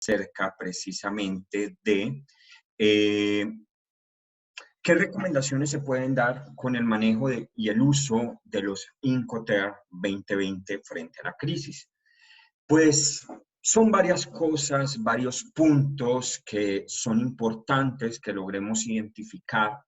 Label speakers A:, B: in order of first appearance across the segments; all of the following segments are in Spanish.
A: acerca precisamente de qué recomendaciones se pueden dar con el manejo y el uso de los Incoterm 2020 frente a la crisis. Pues son varias cosas, varios puntos que son importantes que logremos identificar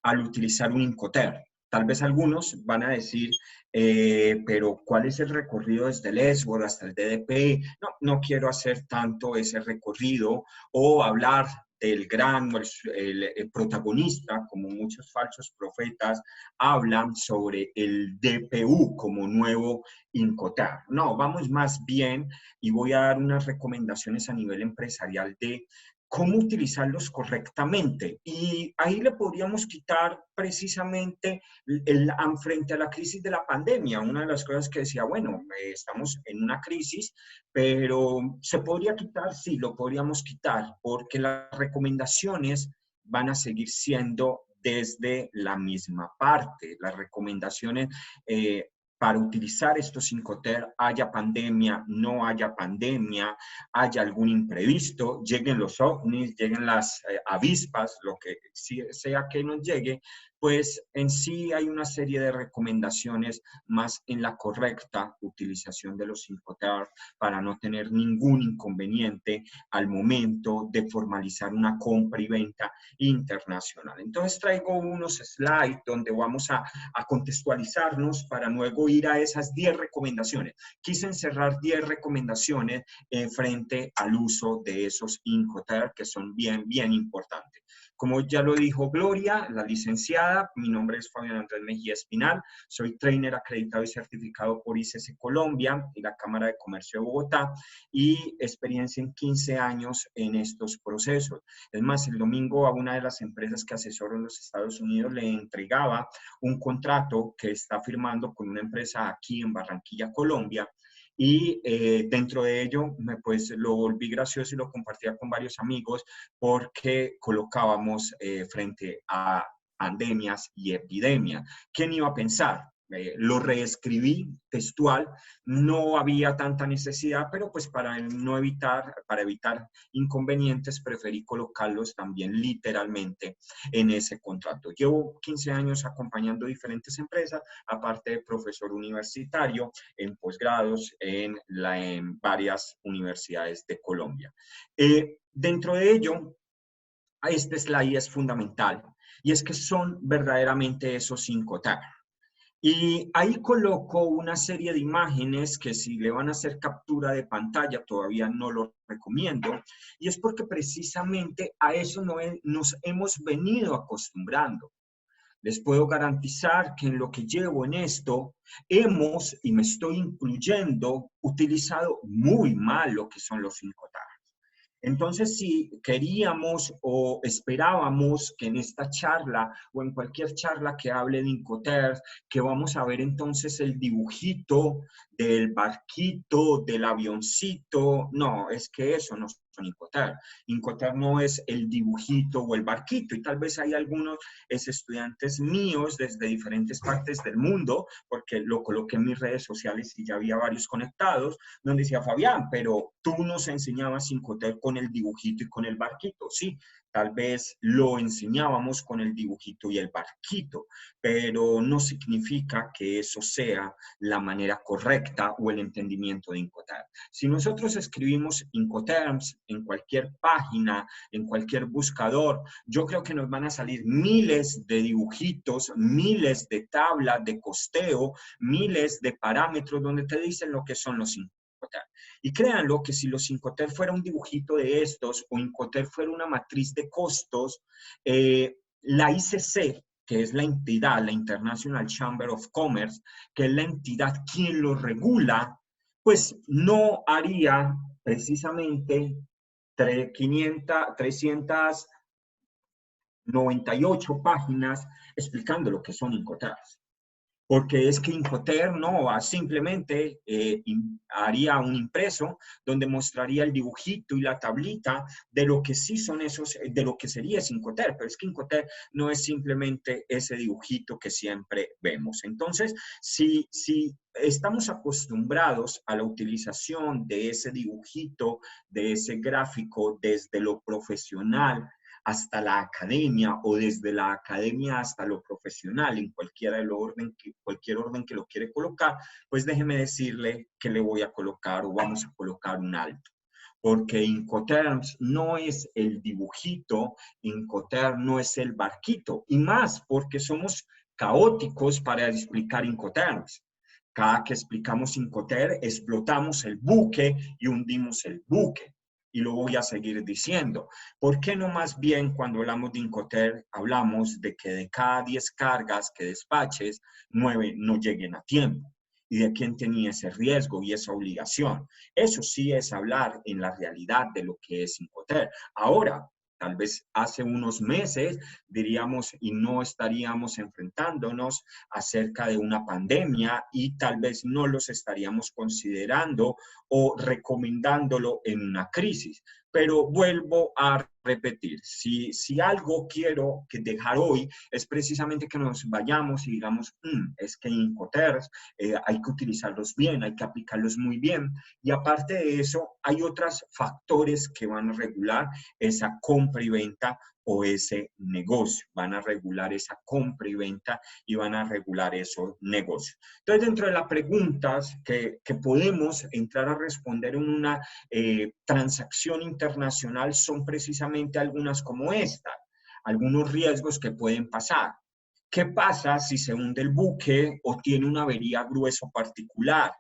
A: al utilizar un Incoterm. Tal vez algunos van a decir, pero ¿cuál es el recorrido desde el ESBOR hasta el DDP? No, no quiero hacer tanto ese recorrido o hablar del gran, el protagonista, como muchos falsos profetas hablan sobre el DPU como nuevo Incoterm. No, vamos más bien y voy a dar unas recomendaciones a nivel empresarial de cómo utilizarlos correctamente. Y ahí le podríamos quitar precisamente frente a la crisis de la pandemia. Una de las cosas que decía, bueno, estamos en una crisis, pero ¿se podría quitar? Sí, lo podríamos quitar, porque las recomendaciones van a seguir siendo desde la misma parte. Las recomendaciones para utilizar estos Incoterm, haya pandemia, no haya pandemia, haya algún imprevisto, lleguen los ovnis, lleguen las avispas, lo que sea que nos llegue, pues en sí hay una serie de recomendaciones más en la correcta utilización de los Incoterm para no tener ningún inconveniente al momento de formalizar una compra y venta internacional. Entonces traigo unos slides donde vamos a contextualizarnos para luego ir a esas 10 recomendaciones. Quise encerrar 10 recomendaciones frente al uso de esos Incoterm que son bien importantes. Como ya lo dijo Gloria, la licenciada, mi nombre es Fabián Andrés Mejía Espinal, soy trainer acreditado y certificado por ICC Colombia y la Cámara de Comercio de Bogotá y experiencia en 15 años en estos procesos. Es más, el domingo a una de las empresas que asesoro en los Estados Unidos le entregaba un contrato que está firmando con una empresa aquí en Barranquilla, Colombia, y dentro de ello pues lo volví gracioso y lo compartía con varios amigos porque colocábamos frente a pandemias y epidemias. ¿Quién iba a pensar? Lo reescribí textual, no había tanta necesidad, pero pues para evitar inconvenientes preferí colocarlos también literalmente en ese contrato. Llevo 15 años acompañando diferentes empresas, aparte de profesor universitario en posgrados en varias universidades de Colombia. Dentro de ello, este slide es fundamental y es que son verdaderamente esos Incoterm. Y ahí coloco una serie de imágenes que si le van a hacer captura de pantalla todavía no lo recomiendo, y es porque precisamente a eso nos hemos venido acostumbrando. Les puedo garantizar que en lo que llevo en esto, y me estoy incluyendo, utilizado muy mal lo que son los Incoterm. Entonces, si queríamos o esperábamos que en esta charla o en cualquier charla que hable de Incoterm, que vamos a ver entonces el dibujito del barquito, del avioncito, no, es que eso no son Incoterm. Incoterm no es el dibujito o el barquito, y tal vez hay algunos estudiantes míos desde diferentes partes del mundo, porque lo coloqué en mis redes sociales y ya había varios conectados, donde decía, Fabián, pero tú nos enseñabas Incoterm con el dibujito y con el barquito. Sí, tal vez lo enseñábamos con el dibujito y el barquito, pero no significa que eso sea la manera correcta o el entendimiento de Incoterm. Si nosotros escribimos Incoterms en cualquier página, en cualquier buscador, yo creo que nos van a salir miles de dibujitos, miles de tablas de costeo, miles de parámetros donde te dicen lo que son los Incoterm. Y créanlo que si los Incoterm fuera un dibujito de estos o Incoterm fuera una matriz de costos, la ICC, que es la entidad, la International Chamber of Commerce, que es la entidad quien lo regula, pues no haría precisamente 398 páginas explicando lo que son Incoterms. porque es que Incoterm no simplemente haría un impreso donde mostraría el dibujito y la tablita de lo que sí son esos, de lo que sería Incoterm, pero es que Incoterm no es simplemente ese dibujito que siempre vemos. Entonces, si estamos acostumbrados a la utilización de ese dibujito, de ese gráfico desde lo profesional hasta la academia o desde la academia hasta lo profesional, en cualquier orden que lo quiere colocar, pues déjeme decirle que le voy a colocar o vamos a colocar un alto. Porque Incoterms no es el dibujito, Incoterm no es el barquito, y más porque somos caóticos para explicar Incoterms. Cada que explicamos Incoterm, explotamos el buque y hundimos el buque. Y lo voy a seguir diciendo. ¿Por qué no más bien cuando hablamos de Incoterm hablamos de que de cada 10 cargas que despaches, 9 no lleguen a tiempo? ¿Y de quién tenía ese riesgo y esa obligación? Eso sí es hablar en la realidad de lo que es Incoterm. Ahora, tal vez hace unos meses diríamos y no estaríamos enfrentándonos acerca de una pandemia y tal vez no los estaríamos considerando o recomendándolo en una crisis. Pero vuelvo a repetir, si algo quiero dejar hoy es precisamente que nos vayamos y digamos, es que Incoterms hay que utilizarlos bien, hay que aplicarlos muy bien. Y aparte de eso, hay otros factores que van a regular esa compra y venta o ese negocio. Van a regular esa compra y venta y van a regular esos negocios. Entonces, dentro de las preguntas que podemos entrar a responder en una transacción internacional son precisamente algunas como esta, algunos riesgos que pueden pasar. ¿Qué pasa si se hunde el buque o tiene una avería grueso particular?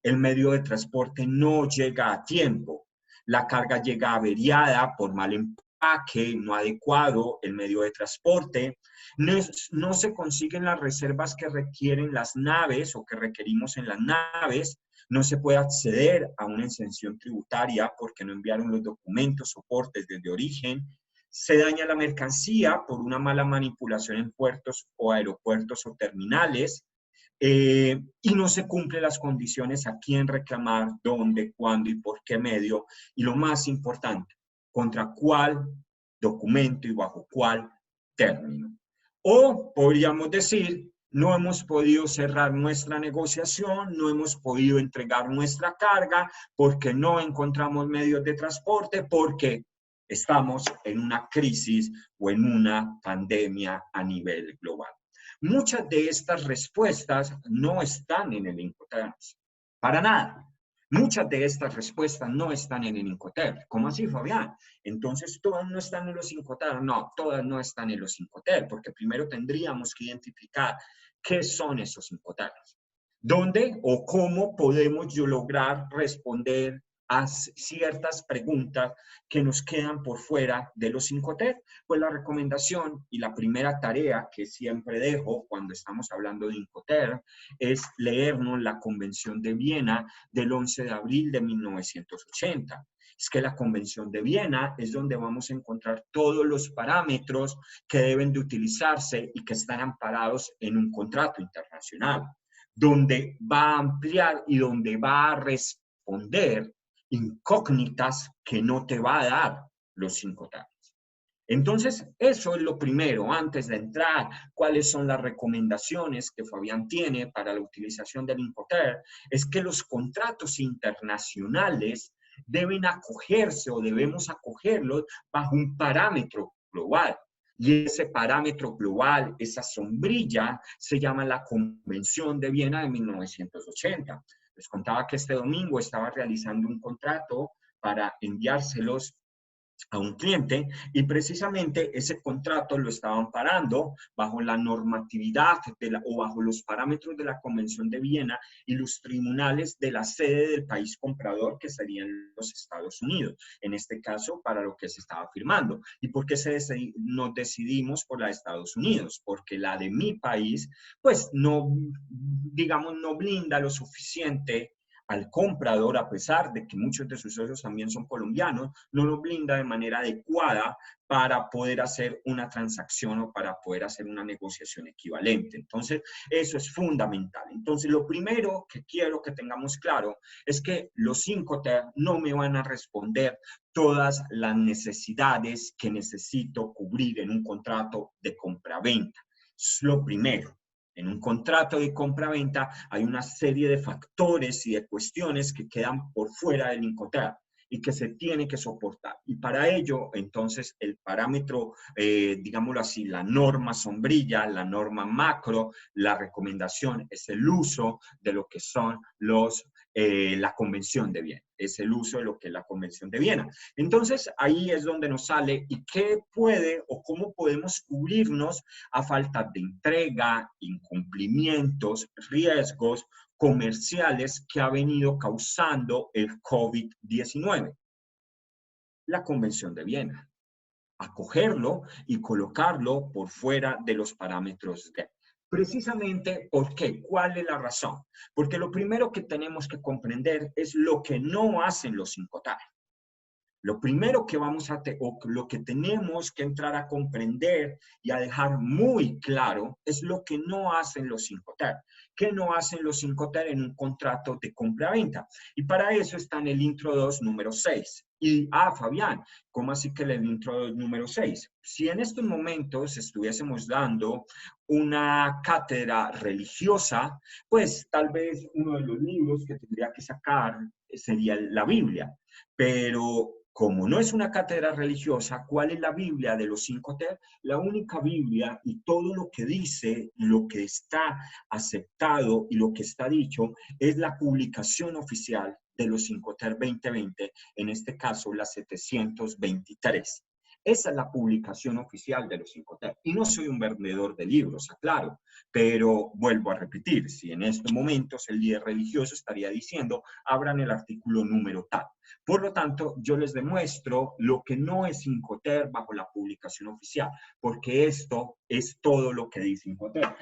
A: El medio de transporte no llega a tiempo. La carga llega averiada por mal empaque, no adecuado, el medio de transporte. No se consiguen las reservas que requieren las naves o que requerimos en las naves. No se puede acceder a una exención tributaria porque no enviaron los documentos, soportes desde origen. Se daña la mercancía por una mala manipulación en puertos o aeropuertos o terminales. Y no se cumplen las condiciones a quién reclamar, dónde, cuándo y por qué medio. Y lo más importante, contra cuál documento y bajo cuál término. O podríamos decir, no hemos podido cerrar nuestra negociación, no hemos podido entregar nuestra carga porque no encontramos medios de transporte, porque estamos en una crisis o en una pandemia a nivel global. Muchas de estas respuestas no están en el Incoterm, para nada. Muchas de estas respuestas no están en el Incoterm. ¿Cómo así, Fabián? Entonces, ¿todas no están en los Incoterm? No, todas no están en los Incoterm, porque primero tendríamos que identificar qué son esos Incoterm. ¿Dónde o cómo podemos yo lograr responder a ciertas preguntas que nos quedan por fuera de los Incoterm? Pues la recomendación y la primera tarea que siempre dejo cuando estamos hablando de Incoterm es leernos la Convención de Viena del 11 de abril de 1980. Es que la Convención de Viena es donde vamos a encontrar todos los parámetros que deben de utilizarse y que están amparados en un contrato internacional, donde va a ampliar y donde va a responder incógnitas que no te va a dar los Incoterm. Entonces, eso es lo primero, antes de entrar, cuáles son las recomendaciones que Fabián tiene para la utilización del Incoterm, es que los contratos internacionales deben acogerse o debemos acogerlos bajo un parámetro global. Y ese parámetro global, esa sombrilla, se llama la Convención de Viena de 1980. Les contaba que este domingo estaba realizando un contrato para enviárselos a un cliente y precisamente ese contrato lo estaban parando bajo la normatividad o bajo los parámetros de la Convención de Viena y los tribunales de la sede del país comprador, que serían los Estados Unidos, en este caso para lo que se estaba firmando. ¿Y por qué nos decidimos por la de Estados Unidos? Porque la de mi país, pues no, digamos, no blinda lo suficiente al comprador, a pesar de que muchos de sus socios también son colombianos, no lo blinda de manera adecuada para poder hacer una transacción o para poder hacer una negociación equivalente. Entonces, eso es fundamental. Entonces, lo primero que quiero que tengamos claro es que los Incoterm no me van a responder todas las necesidades que necesito cubrir en un contrato de compra-venta. Es lo primero. En un contrato de compra-venta hay una serie de factores y de cuestiones que quedan por fuera del Incoterm y que se tiene que soportar. Y para ello, entonces, el parámetro, digámoslo así, la norma sombrilla, la norma macro, la recomendación es el uso de lo que son la Convención de Viena. Es el uso de lo que es la Convención de Viena. Entonces, ahí es donde nos sale y qué puede o cómo podemos cubrirnos a falta de entrega, incumplimientos, riesgos comerciales que ha venido causando el COVID-19. La Convención de Viena. Acogerlo y colocarlo por fuera de los parámetros de. Precisamente, ¿por qué? ¿Cuál es la razón? Porque lo primero que tenemos que comprender es lo que no hacen los Incoterm. Lo primero que vamos a, o lo que tenemos que entrar a comprender y a dejar muy claro es lo que no hacen los Incoterm. ¿Qué no hacen los Incoterm en un contrato de compra-venta? Y para eso está en el intro 2, número 6. Y, Fabián, ¿cómo así que el intro 2, número 6? Si en estos momentos estuviésemos dando una cátedra religiosa, pues tal vez uno de los libros que tendría que sacar sería la Biblia. Pero como no es una cátedra religiosa, ¿cuál es la Biblia de los Incoterm? La única Biblia y todo lo que dice, lo que está aceptado y lo que está dicho es la publicación oficial de los Incoterm 2020, en este caso la 723. Esa es la publicación oficial de los Incoterm. Y no soy un vendedor de libros, aclaro, pero vuelvo a repetir, si en estos momentos el líder religioso estaría diciendo, abran el artículo número tal. Por lo tanto, yo les demuestro lo que no es Incoterm bajo la publicación oficial, porque esto es todo lo que dice Incoterm.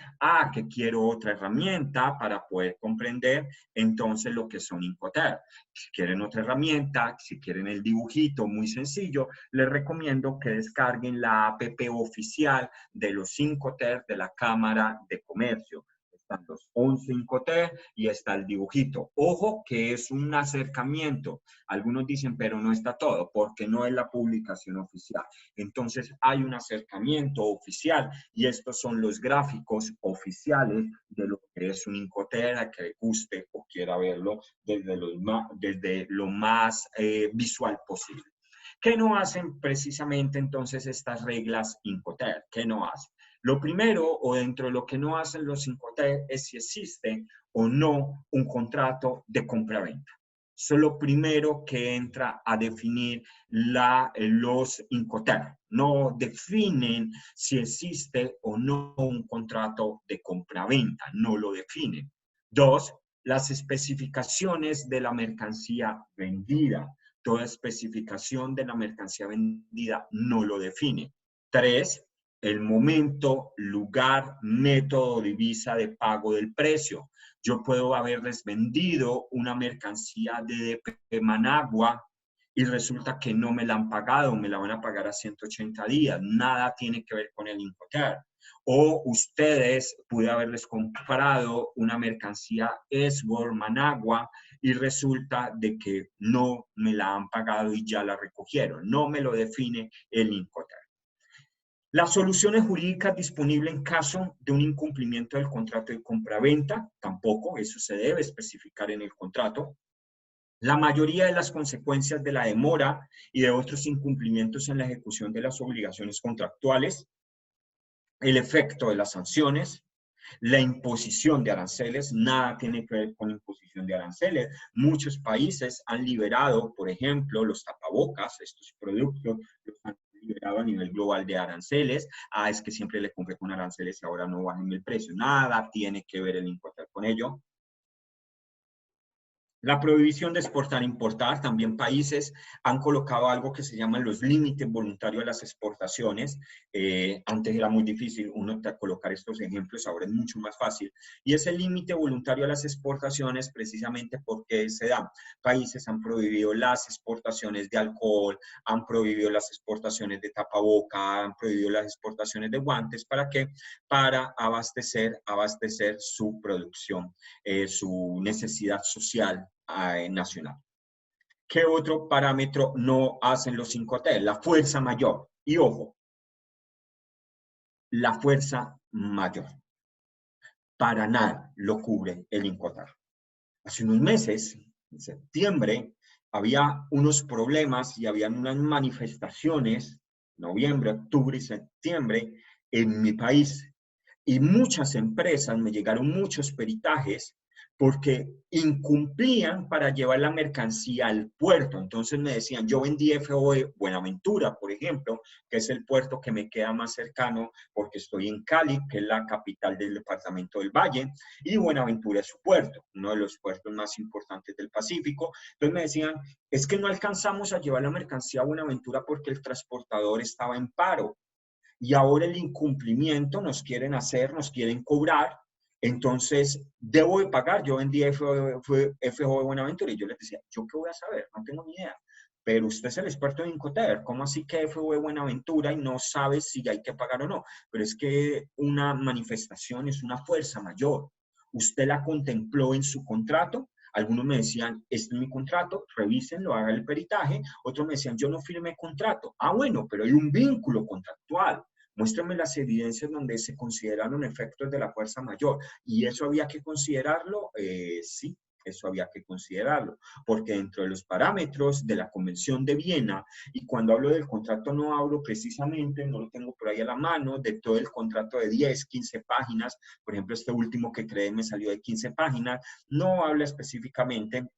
A: Que quiero otra herramienta para poder comprender entonces lo que son Incoterm. Si quieren otra herramienta, si quieren el dibujito muy sencillo, les recomiendo que descarguen la app oficial de los Incoterm de la Cámara de Comercio. Están los 11 Incoterm y está el dibujito. Ojo que es un acercamiento. Algunos dicen, pero no está todo, porque no es la publicación oficial. Entonces hay un acercamiento oficial y estos son los gráficos oficiales de lo que es un Incoterm, a que le guste o quiera verlo desde lo más visual posible. ¿Qué no hacen precisamente entonces estas reglas Incoterm? ¿Qué no hacen? Lo primero, o dentro de lo que no hacen los Incoterm, es si existe o no un contrato de compra-venta. Eso es lo primero que entra a definir los Incoterm. No definen si existe o no un contrato de compra-venta, no lo definen. Dos, las especificaciones de la mercancía vendida. Toda especificación de la mercancía vendida no lo define. Tres, el momento, lugar, método, divisa de pago del precio. Yo puedo haberles vendido una mercancía de Managua y resulta que no me la han pagado, me la van a pagar a 180 días. Nada tiene que ver con el Incoterm. O ustedes, pude haberles comprado una mercancía Esbor, Managua, y resulta de que no me la han pagado y ya la recogieron. No me lo define el Incoterm. Las soluciones jurídicas disponibles en caso de un incumplimiento del contrato de compra-venta, tampoco, eso se debe especificar en el contrato. La mayoría de las consecuencias de la demora y de otros incumplimientos en la ejecución de las obligaciones contractuales, el efecto de las sanciones, la imposición de aranceles, nada tiene que ver con imposición de aranceles. Muchos países han liberado, por ejemplo, los tapabocas, estos productos los han liberado a nivel global de aranceles. Es que siempre le compré con aranceles y ahora no bajen el precio. Nada tiene que ver el Incoterm con ello. La prohibición de exportar e importar, también países han colocado algo que se llaman los límites voluntarios a las exportaciones. Antes era muy difícil uno colocar estos ejemplos, ahora es mucho más fácil. Y ese límite voluntario a las exportaciones, precisamente porque se dan. Países han prohibido las exportaciones de alcohol, han prohibido las exportaciones de tapaboca, han prohibido las exportaciones de guantes. ¿Para qué? Para abastecer su producción, su necesidad social nacional. ¿Qué otro parámetro no hacen los 5T? La fuerza mayor. Y ojo, la fuerza mayor. Para nada lo cubre el INCOTAR. Hace unos meses, en septiembre, había unos problemas y habían unas manifestaciones, noviembre, octubre y septiembre, en mi país. Y muchas empresas, me llegaron muchos peritajes porque incumplían para llevar la mercancía al puerto. Entonces me decían, yo vendí FOE Buenaventura, por ejemplo, que es el puerto que me queda más cercano porque estoy en Cali, que es la capital del departamento del Valle, y Buenaventura es su puerto, uno de los puertos más importantes del Pacífico. Entonces me decían, es que no alcanzamos a llevar la mercancía a Buenaventura porque el transportador estaba en paro. Y ahora el incumplimiento nos quieren hacer, nos quieren cobrar, entonces debo de pagar. Yo vendí FO de Buenaventura y yo les decía, ¿yo qué voy a saber? No tengo ni idea. Pero usted es el experto en Incoterm, ¿cómo así que FO de Buenaventura y no sabe si hay que pagar o no? Pero es que una manifestación es una fuerza mayor. ¿Usted la contempló en su contrato? Algunos me decían, este es mi contrato, revísenlo, hagan el peritaje. Otros me decían, yo no firmé contrato. Ah, bueno, pero hay un vínculo contractual. Muéstrame las evidencias donde se consideraron efectos de la fuerza mayor. ¿Y eso había que considerarlo? Sí, eso había que considerarlo, porque dentro de los parámetros de la Convención de Viena, y cuando hablo del contrato no hablo precisamente, no lo tengo por ahí a la mano, de todo el contrato de 10, 15 páginas, por ejemplo, este último que creé me salió de 15 páginas, no habla específicamente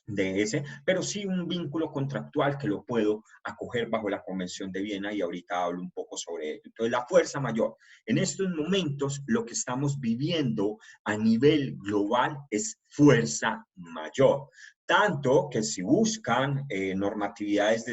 A: de ese, pero sí un vínculo contractual que lo puedo acoger bajo la Convención de Viena y ahorita hablo un poco sobre ello. Entonces, la fuerza mayor. En estos momentos, lo que estamos viviendo a nivel global es fuerza mayor. Tanto que si buscan normatividades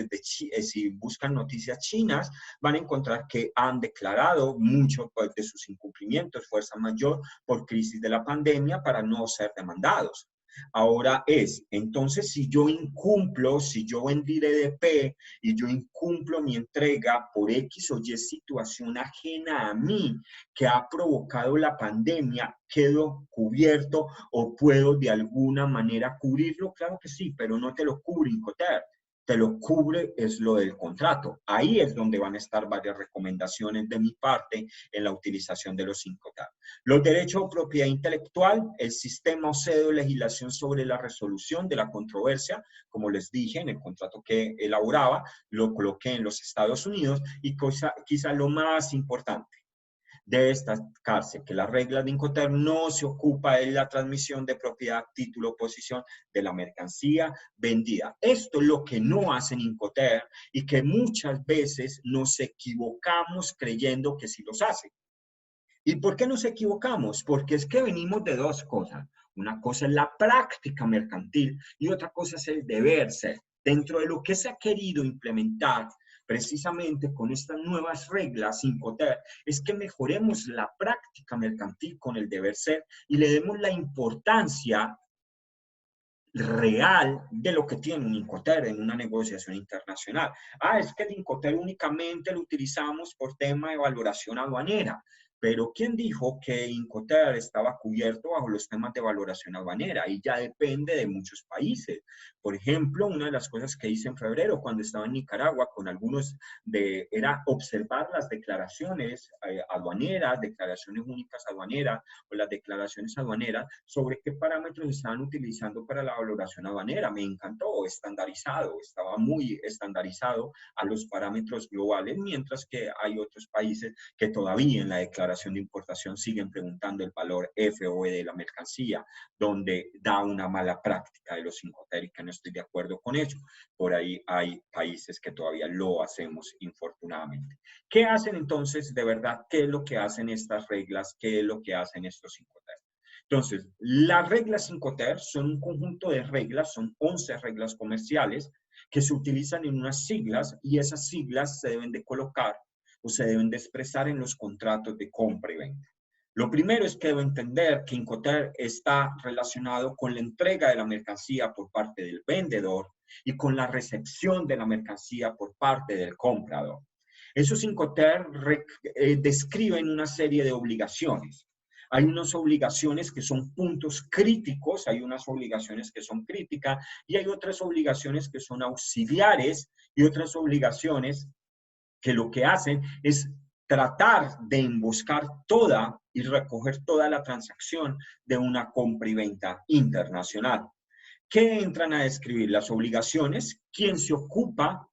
A: si buscan noticias chinas, van a encontrar que han declarado muchos pues, de sus incumplimientos fuerza mayor por crisis de la pandemia para no ser demandados. Ahora entonces si yo incumplo, si yo vendí DDP y yo incumplo mi entrega por X o Y situación ajena a mí que ha provocado la pandemia, ¿quedo cubierto o puedo de alguna manera cubrirlo? Claro que sí, pero no te lo cubre Incoterm. Te lo cubre es lo del contrato. Ahí es donde van a estar varias recomendaciones de mi parte en la utilización de los Incoterm. Los derechos de propiedad intelectual, el sistema OCDE de legislación sobre la resolución de la controversia, como les dije en el contrato que elaboraba, lo coloqué en los Estados Unidos y quizá lo más importante, debe destacarse que la regla de Incoterm no se ocupa de la transmisión de propiedad, título o posesión de la mercancía vendida. Esto es lo que no hacen Incoterm y que muchas veces nos equivocamos creyendo que sí los hacen. ¿Y por qué nos equivocamos? Porque es que venimos de dos cosas. Una cosa es la práctica mercantil y otra cosa es el deber ser. Dentro de lo que se ha querido implementar precisamente con estas nuevas reglas Incoterm es que mejoremos la práctica mercantil con el deber ser y le demos la importancia real de lo que tiene un Incoterm en una negociación internacional. Es que el Incoterm únicamente lo utilizamos por tema de valoración aduanera. Pero ¿quién dijo que Incoterm estaba cubierto bajo los temas de valoración aduanera? Y ya depende de muchos países. Por ejemplo, una de las cosas que hice en febrero cuando estaba en Nicaragua con algunos era observar las declaraciones aduaneras, declaraciones únicas aduaneras o las declaraciones aduaneras sobre qué parámetros estaban utilizando para la valoración aduanera. Me encantó, estandarizado, estaba muy estandarizado a los parámetros globales, mientras que hay otros países que todavía en la declaración de importación siguen preguntando el valor FOE de la mercancía, donde da una mala práctica de los Incoterm y que no estoy de acuerdo con ello. Por ahí hay países que todavía lo hacemos, infortunadamente. ¿Qué hacen entonces de verdad? ¿Qué es lo que hacen estas reglas? ¿Qué es lo que hacen estos Incoterm? Entonces, las reglas Incoterm son un conjunto de reglas, son 11 reglas comerciales que se utilizan en unas siglas y esas siglas se deben de colocar o se deben de expresar en los contratos de compra y venta. Lo primero es que debo entender que Incoterm está relacionado con la entrega de la mercancía por parte del vendedor y con la recepción de la mercancía por parte del comprador. Esos Incoterm describen una serie de obligaciones. Hay unas obligaciones que son puntos críticos, hay unas obligaciones que son críticas y hay otras obligaciones que son auxiliares y otras obligaciones que lo que hacen es tratar de emboscar toda y recoger toda la transacción de una compra y venta internacional. ¿Qué entran a describir? Las obligaciones, quién se ocupa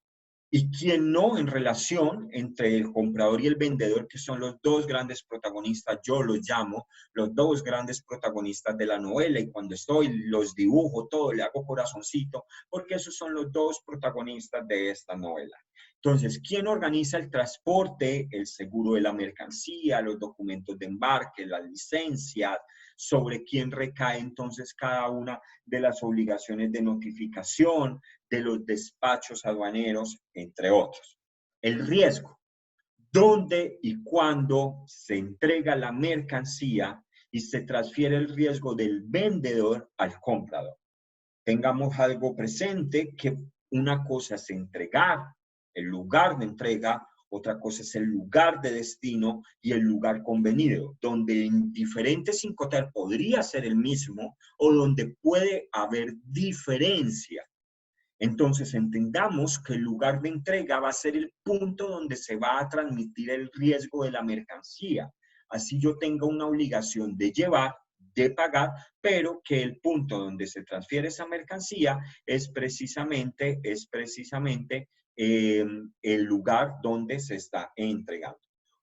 A: y quién no en relación entre el comprador y el vendedor, que son los dos grandes protagonistas, yo los llamo los dos grandes protagonistas de la novela, y cuando estoy los dibujo todo, le hago corazoncito, porque esos son los dos protagonistas de esta novela. Entonces, ¿quién organiza el transporte, el seguro de la mercancía, los documentos de embarque, las licencias? ¿Sobre quién recae entonces cada una de las obligaciones de notificación, de los despachos aduaneros, entre otros? El riesgo. ¿Dónde y cuándo se entrega la mercancía y se transfiere el riesgo del vendedor al comprador? Tengamos algo presente, que una cosa es entregar, el lugar de entrega, otra cosa es el lugar de destino y el lugar convenido, donde en diferentes Incoterm podría ser el mismo o donde puede haber diferencia. Entonces entendamos que el lugar de entrega va a ser el punto donde se va a transmitir el riesgo de la mercancía. Así yo tengo una obligación de llevar, de pagar, pero que el punto donde se transfiere esa mercancía es precisamente el lugar donde se está entregando.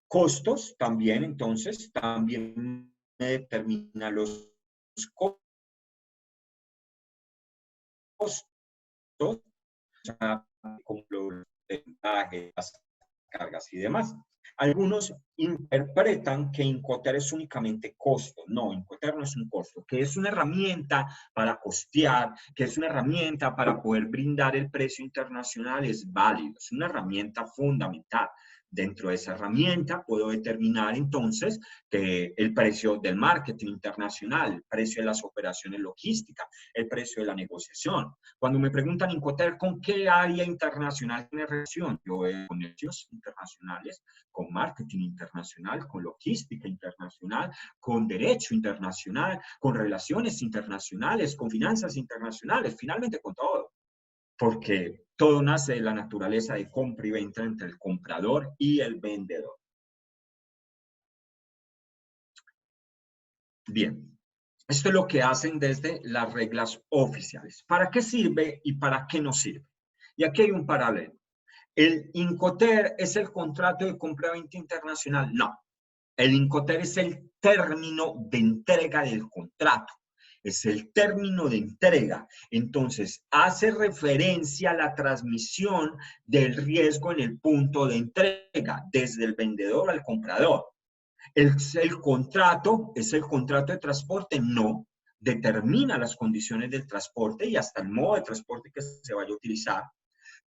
A: Costos también, entonces, también me determina los costos, como los porcentajes, las cargas y demás. Algunos interpretan que Incoterm es únicamente costo. No, Incoterm no es un costo, que es una herramienta para costear, que es una herramienta para poder brindar el precio internacional, es válido, es una herramienta fundamental. Dentro de esa herramienta puedo determinar entonces que el precio del marketing internacional, el precio de las operaciones logísticas, el precio de la negociación. Cuando me preguntan Incoterm, ¿con qué área internacional tiene relación? Yo veo con negocios internacionales, con marketing internacional, con logística internacional, con derecho internacional, con relaciones internacionales, con finanzas internacionales, finalmente con todo. Porque todo nace de la naturaleza de compra y venta entre el comprador y el vendedor. Bien, esto es lo que hacen desde las reglas oficiales. ¿Para qué sirve y para qué no sirve? Y aquí hay un paralelo. ¿El Incoterm es el contrato de compra-venta internacional? No. El Incoterm es el término de entrega del contrato. Es el término de entrega. Entonces, hace referencia a la transmisión del riesgo en el punto de entrega, desde el vendedor al comprador. El contrato es el contrato de transporte, no. Determina las condiciones del transporte y hasta el modo de transporte que se vaya a utilizar.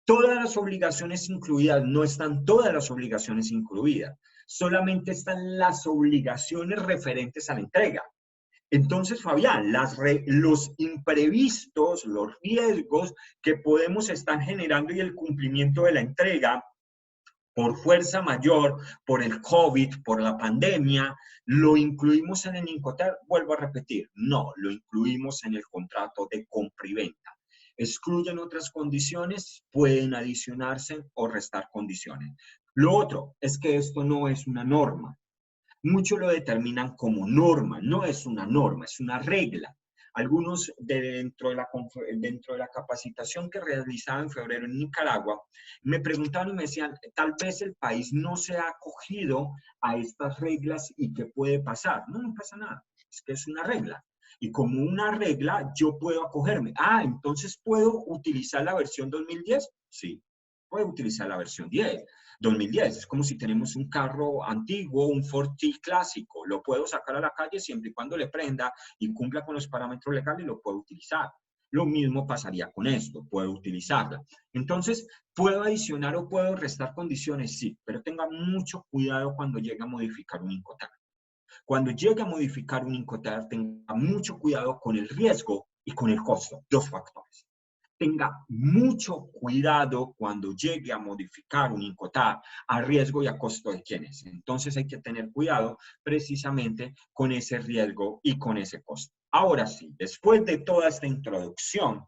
A: Todas las obligaciones incluidas, no están todas las obligaciones incluidas, solamente están las obligaciones referentes a la entrega. Entonces, Fabián, los imprevistos, los riesgos que podemos estar generando y el cumplimiento de la entrega por fuerza mayor, por el COVID, por la pandemia, ¿lo incluimos en el Incoterm? Vuelvo a repetir, no, lo incluimos en el contrato de compra y venta. Excluyen otras condiciones, pueden adicionarse o restar condiciones. Lo otro es que esto no es una norma. Muchos lo determinan como norma, no es una norma, es una regla. Algunos dentro de la capacitación que realizaba en febrero en Nicaragua, me preguntaban y me decían, tal vez el país no se ha acogido a estas reglas y ¿qué puede pasar? No, no pasa nada, es que es una regla. Y como una regla, yo puedo acogerme. Ah, entonces ¿puedo utilizar la versión 2010? Sí, puede utilizar la versión 2010. Es como si tenemos un carro antiguo, un Ford T clásico. Lo puedo sacar a la calle siempre y cuando le prenda y cumpla con los parámetros legales, lo puedo utilizar. Lo mismo pasaría con esto, puedo utilizarla. Entonces, ¿puedo adicionar o puedo restar condiciones? Sí, pero tenga mucho cuidado cuando llegue a modificar un Incoterm. Cuando llegue a modificar un Incoterm, tenga mucho cuidado con el riesgo y con el costo, dos factores. Tenga mucho cuidado cuando llegue a modificar un Incoterm a riesgo y a costo de quiénes. Entonces hay que tener cuidado precisamente con ese riesgo y con ese costo. Ahora sí, después de toda esta introducción,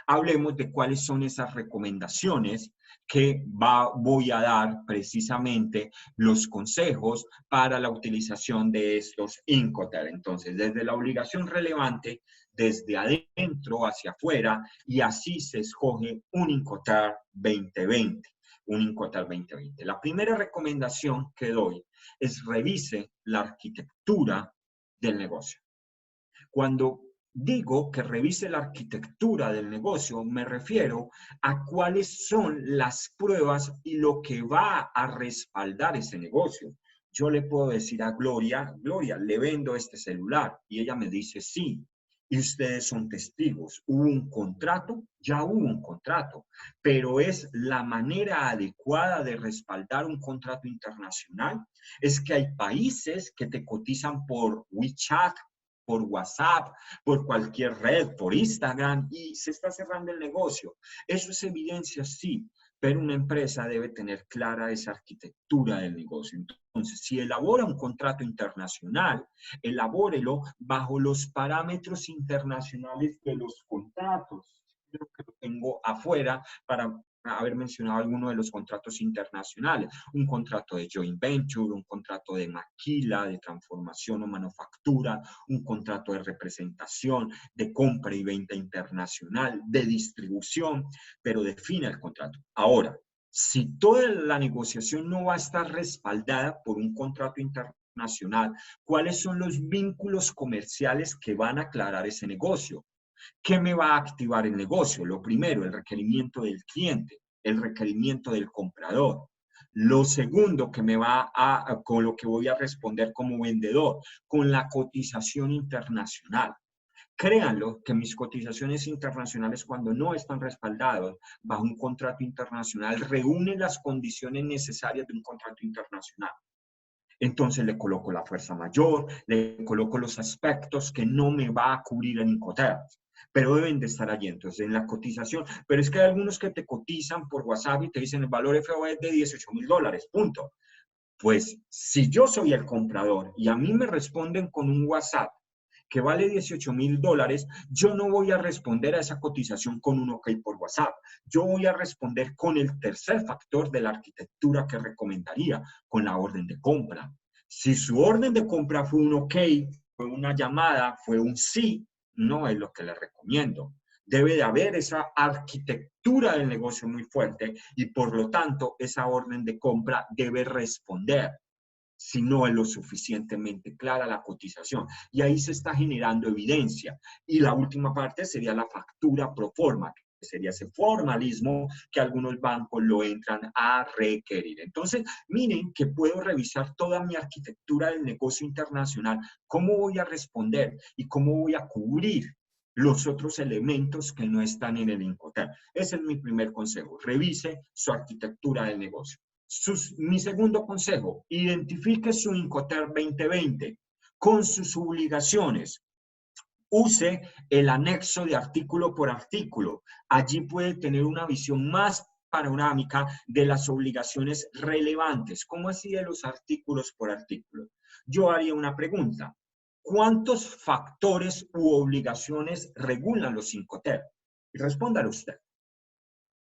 A: hablemos de cuáles son esas recomendaciones que voy a dar precisamente los consejos para la utilización de estos Incoterm. Entonces, desde la obligación relevante, desde adentro hacia afuera, y así se escoge un Incoterm 2020. Un Incoterm 2020. La primera recomendación que doy es revise la arquitectura del negocio. Cuando digo que revise la arquitectura del negocio, me refiero a cuáles son las pruebas y lo que va a respaldar ese negocio. Yo le puedo decir a Gloria, Gloria, le vendo este celular. Y ella me dice, sí. Y ustedes son testigos. ¿Hubo un contrato? Ya hubo un contrato. Pero es la manera adecuada de respaldar un contrato internacional. Es que hay países que te cotizan por WeChat, por WhatsApp, por cualquier red, por Instagram, y se está cerrando el negocio. Eso es evidencia, sí, pero una empresa debe tener clara esa arquitectura del negocio. Entonces, si elabora un contrato internacional, elabórelo bajo los parámetros internacionales de los contratos. Creo que lo tengo afuera para haber mencionado alguno de los contratos internacionales, un contrato de joint venture, un contrato de maquila, de transformación o manufactura, un contrato de representación, de compra y venta internacional, de distribución, pero define el contrato. Ahora, si toda la negociación no va a estar respaldada por un contrato internacional, ¿cuáles son los vínculos comerciales que van a aclarar ese negocio? ¿Qué me va a activar el negocio? Lo primero, el requerimiento del cliente, el requerimiento del comprador. Lo segundo que me va con lo que voy a responder como vendedor, con la cotización internacional. Créanlo que mis cotizaciones internacionales, cuando no están respaldadas bajo un contrato internacional, reúnen las condiciones necesarias de un contrato internacional. Entonces le coloco la fuerza mayor, le coloco los aspectos que no me va a cubrir el Incoterm, pero deben de estar allí. Entonces, en la cotización, pero es que hay algunos que te cotizan por WhatsApp y te dicen el valor FOB es de $18,000, punto. Pues si yo soy el comprador y a mí me responden con un WhatsApp que vale $18,000, yo no voy a responder a esa cotización con un OK por WhatsApp. Yo voy a responder con el tercer factor de la arquitectura que recomendaría, con la orden de compra. Si su orden de compra fue un OK, fue una llamada, fue un sí, no es lo que le recomiendo. Debe de haber esa arquitectura del negocio muy fuerte y por lo tanto esa orden de compra debe responder si no es lo suficientemente clara la cotización. Y ahí se está generando evidencia. Y la última parte sería la factura pro forma, que sería ese formalismo que algunos bancos lo entran a requerir. Entonces, miren que puedo revisar toda mi arquitectura del negocio internacional, cómo voy a responder y cómo voy a cubrir los otros elementos que no están en el Incoterm. Ese es mi primer consejo. Revise su arquitectura del negocio. Mi segundo consejo, identifique su Incoterm 2020 con sus obligaciones. Use el anexo de artículo por artículo. Allí puede tener una visión más panorámica de las obligaciones relevantes. ¿Cómo así de los artículos por artículo? Yo haría una pregunta. ¿Cuántos factores u obligaciones regulan los Incoterm? Y respóndalo usted.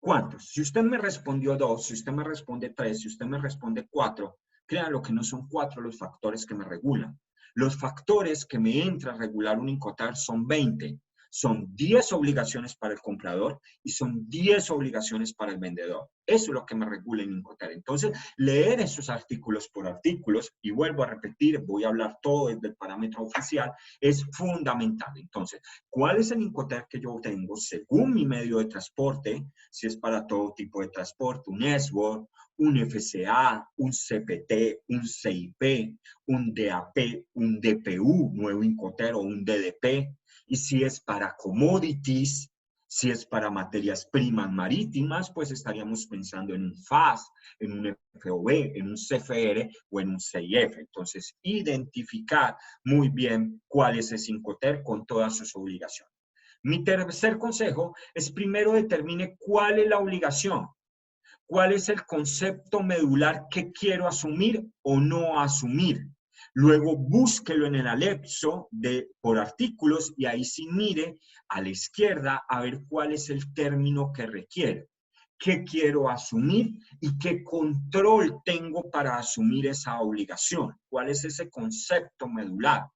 A: ¿Cuántos? Si usted me respondió 2, si usted me responde 3, si usted me responde 4, créanlo que no son 4 los factores que me regulan. Los factores que me entran a regular un Incoterm son 20. Son 10 obligaciones para el comprador y son 10 obligaciones para el vendedor. Eso es lo que me regula en Incoterm. Entonces, leer esos artículos por artículos, y vuelvo a repetir, voy a hablar todo desde el parámetro oficial, es fundamental. Entonces, ¿cuál es el Incoterm que yo tengo según mi medio de transporte? Si es para todo tipo de transporte, un S-Word, un FCA, un CPT, un CIP, un DAP, un DPU, nuevo Incoterm o un DDP. Y si es para commodities, si es para materias primas marítimas, pues estaríamos pensando en un FAS, en un FOB, en un CFR o en un CIF. Entonces, identificar muy bien cuál es ese Incoterm con todas sus obligaciones. Mi tercer consejo es primero determine cuál es la obligación, cuál es el concepto medular que quiero asumir o no asumir. Luego búsquelo en el anexo por artículos y ahí sí mire a la izquierda a ver cuál es el término que requiere. ¿Qué quiero asumir y qué control tengo para asumir esa obligación? ¿Cuál es ese concepto medular?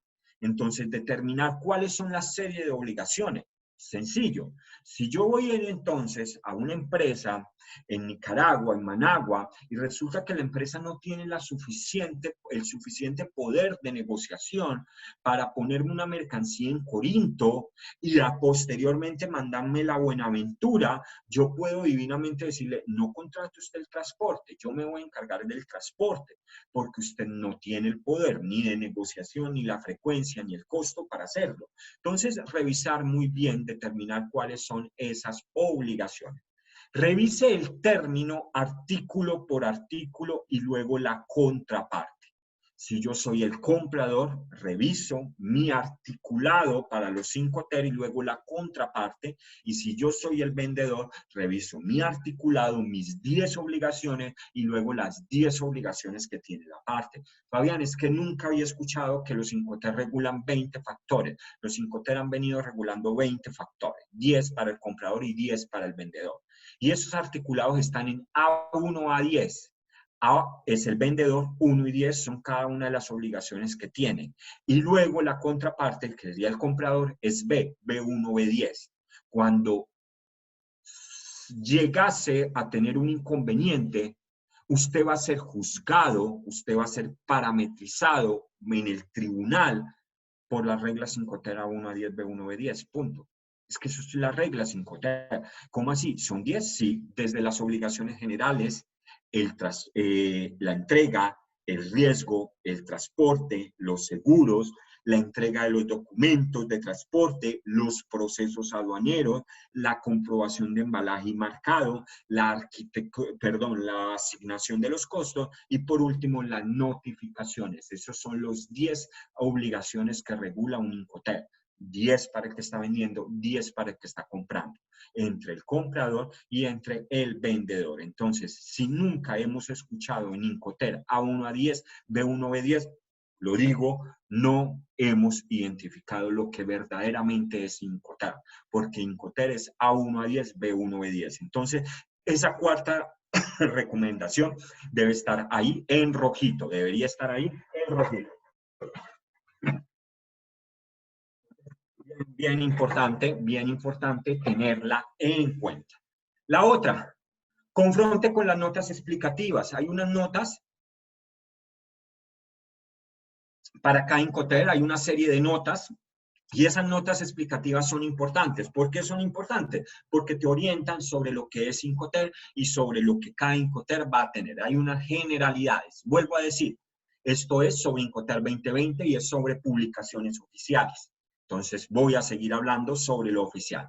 A: Entonces, determinar cuáles son la serie de obligaciones. Sencillo. Si yo voy entonces a una empresa en Nicaragua, en Managua, y resulta que la empresa no tiene el suficiente poder de negociación para ponerme una mercancía en Corinto y posteriormente mandarme la Buenaventura, yo puedo divinamente decirle, no contrate usted el transporte, yo me voy a encargar del transporte, porque usted no tiene el poder ni de negociación, ni la frecuencia, ni el costo para hacerlo. Entonces, revisar muy bien, determinar cuáles son esas obligaciones. Revise el término artículo por artículo y luego la contraparte. Si yo soy el comprador, reviso mi articulado para los Incoterm y luego la contraparte. Y si yo soy el vendedor, reviso mi articulado, mis 10 obligaciones y luego las 10 obligaciones que tiene la parte. Fabián, es que nunca había escuchado que los Incoterm regulan 20 factores. Los Incoterm han venido regulando 20 factores, 10 para el comprador y 10 para el vendedor. Y esos articulados están en A1 a 10. A es el vendedor, 1 y 10 son cada una de las obligaciones que tiene. Y luego la contraparte, que sería el comprador, es B, B1, B10. Cuando llegase a tener un inconveniente, usted va a ser juzgado, usted va a ser parametrizado en el tribunal por las reglas Incoterm A1 a 10, B1, B10, punto. Es que eso es la regla Incoterm. ¿Cómo así? ¿Son 10? Sí, desde las obligaciones generales, la entrega, el riesgo, el transporte, los seguros, la entrega de los documentos de transporte, los procesos aduaneros, la comprobación de embalaje y marcado, la asignación de los costos y por último las notificaciones. Esos son los 10 obligaciones que regula un Incoterm. 10 para el que está vendiendo, 10 para el que está comprando, entre el comprador y entre el vendedor. Entonces, si nunca hemos escuchado en Incoterm A1 a 10, B1, B10, lo digo, no hemos identificado lo que verdaderamente es Incoterm, porque Incoterm es A1 a 10, B1, B10. Entonces, esa cuarta recomendación debe estar ahí en rojito, debería estar ahí en rojito. Bien importante tenerla en cuenta. La otra, confronte con las notas explicativas. Hay unas notas para cada Incoterm, hay una serie de notas y esas notas explicativas son importantes. ¿Por qué son importantes? Porque te orientan sobre lo que es Incoterm y sobre lo que cada Incoterm va a tener. Hay unas generalidades. Vuelvo a decir, esto es sobre Incoterm 2020 y es sobre publicaciones oficiales. Entonces voy a seguir hablando sobre lo oficial.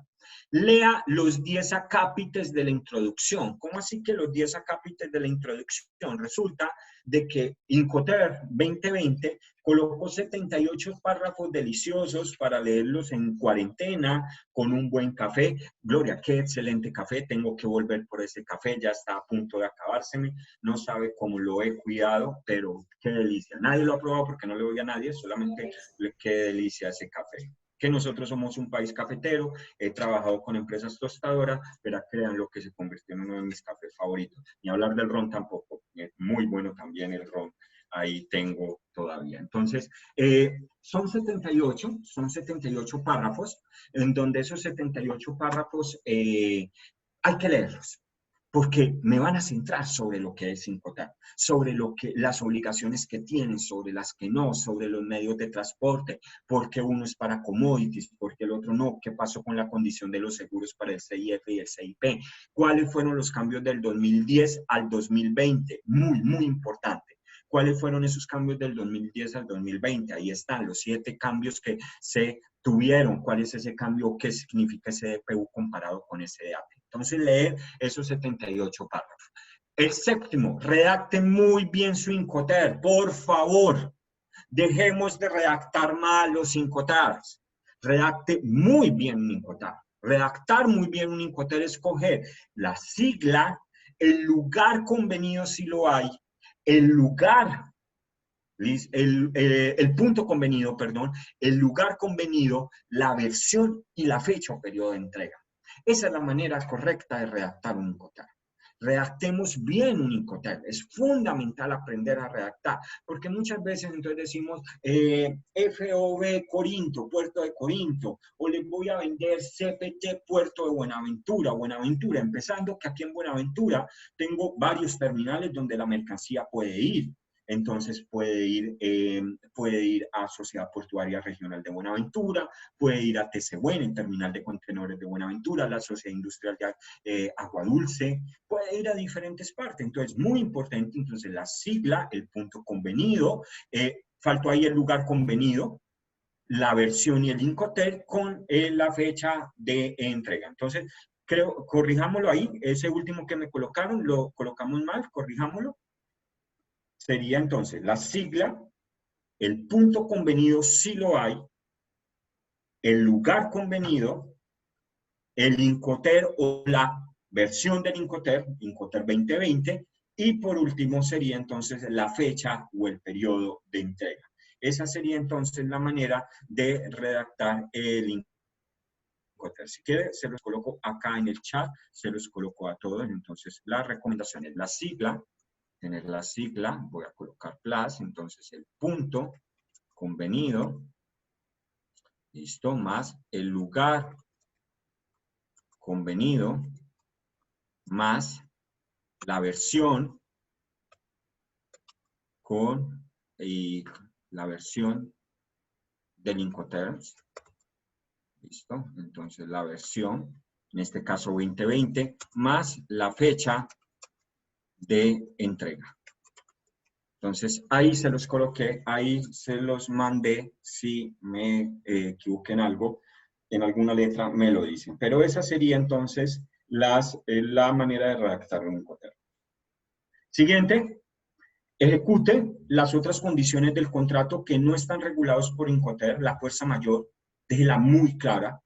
A: Lea los 10 acápites de la introducción. ¿Cómo así que los 10 acápites de la introducción? Resulta de que Incoterm 2020 colocó 78 párrafos deliciosos para leerlos en cuarentena con un buen café. Gloria, qué excelente café. Tengo que volver por ese café. Ya está a punto de acabárseme. No sabe cómo lo he cuidado, pero qué delicia. Nadie lo ha probado porque no le voy a nadie, solamente qué delicia ese café. Que nosotros somos un país cafetero, he trabajado con empresas tostadoras, pero crean lo que se convirtió en uno de mis cafés favoritos. Ni hablar del ron tampoco, es muy bueno también el ron ahí tengo todavía. Entonces, son 78 párrafos, en donde esos 78 párrafos hay que leerlos, porque me van a centrar sobre lo que es Incoterm, sobre las obligaciones que tienen, sobre las que no, sobre los medios de transporte, porque uno es para commodities, porque el otro no, qué pasó con la condición de los seguros para el CIF y el CIP, cuáles fueron los cambios del 2010 al 2020, muy importante. ¿Cuáles fueron esos cambios del 2010 al 2020? Ahí están los 7 cambios que se tuvieron. ¿Cuál es ese cambio? ¿Qué significa ese DPU comparado con ese DAP? Entonces, leer esos 78 párrafos. El séptimo, redacten muy bien su Incoterm, por favor. Dejemos de redactar mal los Incoterms. Redacte muy bien un Incoterm. Redactar muy bien un Incoterm es coger la sigla, el lugar convenido si lo hay, el lugar, el punto convenido, perdón, el lugar convenido, la versión y la fecha o periodo de entrega. Esa es la manera correcta de redactar un Incoterm. Redactemos bien un Incoterm. Es fundamental aprender a redactar, porque muchas veces entonces decimos FOB Corinto, Puerto de Corinto, o les voy a vender CPT Puerto de Buenaventura, empezando que aquí en Buenaventura tengo varios terminales donde la mercancía puede ir. Entonces puede ir a Sociedad Portuaria Regional de Buenaventura, puede ir a TC-Buen, el Terminal de Contenedores de Buenaventura, la Sociedad Industrial de Agua Dulce, puede ir a diferentes partes. Entonces, muy importante, entonces, la sigla, el punto convenido, faltó ahí el lugar convenido, la versión y el Incoterm con la fecha de entrega. Entonces, corrijámoslo ahí, ese último que me colocaron, lo colocamos mal, corrijámoslo. Sería entonces la sigla, el punto convenido si lo hay, el lugar convenido, el Incoterm o la versión del Incoterm 2020, y por último sería entonces la fecha o el periodo de entrega. Esa sería entonces la manera de redactar el Incoterm. Si quiere, se los coloco acá en el chat, se los coloco a todos. Entonces, la recomendación es la sigla, tener la sigla, voy a colocar plus, entonces el punto convenido, listo, más el lugar convenido, más la versión y la versión del Incoterm, listo, entonces la versión, en este caso 2020, más la fecha de entrega. Entonces, ahí se los coloqué, ahí se los mandé. Si me equivoqué en algo, en alguna letra me lo dicen. Pero esa sería entonces la manera de redactar un Incoterm. Siguiente, ejecute las otras condiciones del contrato que no están regulados por Incoterm, la fuerza mayor, déjela muy clara.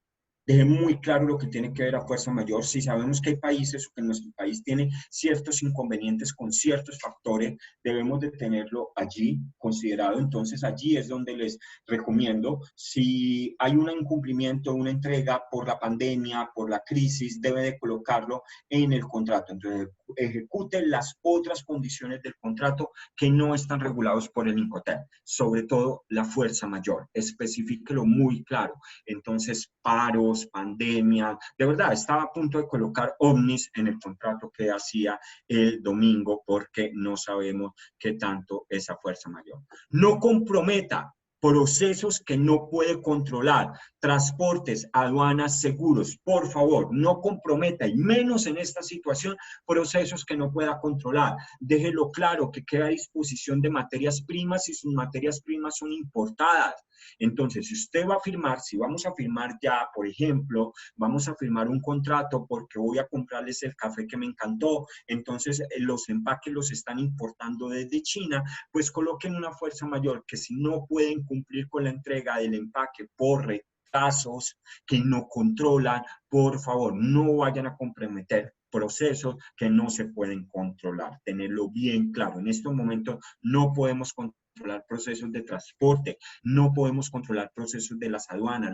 A: Deje muy claro lo que tiene que ver a fuerza mayor. Si sabemos que hay países o que nuestro país tiene ciertos inconvenientes con ciertos factores, debemos de tenerlo allí considerado. Entonces, allí es donde les recomiendo, si hay un incumplimiento, una entrega por la pandemia, por la crisis, debe de colocarlo en el contrato. Entonces, ejecute las otras condiciones del contrato que no están regulados por el Incoterm, sobre todo la fuerza mayor. Especifíquelo muy claro. Entonces, paros, pandemia, de verdad, estaba a punto de colocar ovnis en el contrato que hacía el domingo porque no sabemos qué tanto esa fuerza mayor. No comprometa procesos que no puede controlar, transportes, aduanas, seguros, por favor, no comprometa, y menos en esta situación, procesos que no pueda controlar. Déjelo claro que queda a disposición de materias primas y sus materias primas son importadas. Entonces, si usted va a firmar, si vamos a firmar ya, por ejemplo, vamos a firmar un contrato porque voy a comprarles el café que me encantó, entonces los empaques los están importando desde China, pues coloquen una fuerza mayor que si no pueden cumplir con la entrega del empaque por retrasos que no controlan, por favor, no vayan a comprometer procesos que no se pueden controlar. Tenerlo bien claro. En estos momentos no podemos controlar controlar procesos de transporte, no podemos controlar procesos de las aduanas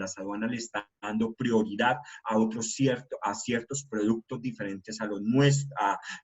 A: le están dando prioridad a ciertos productos diferentes a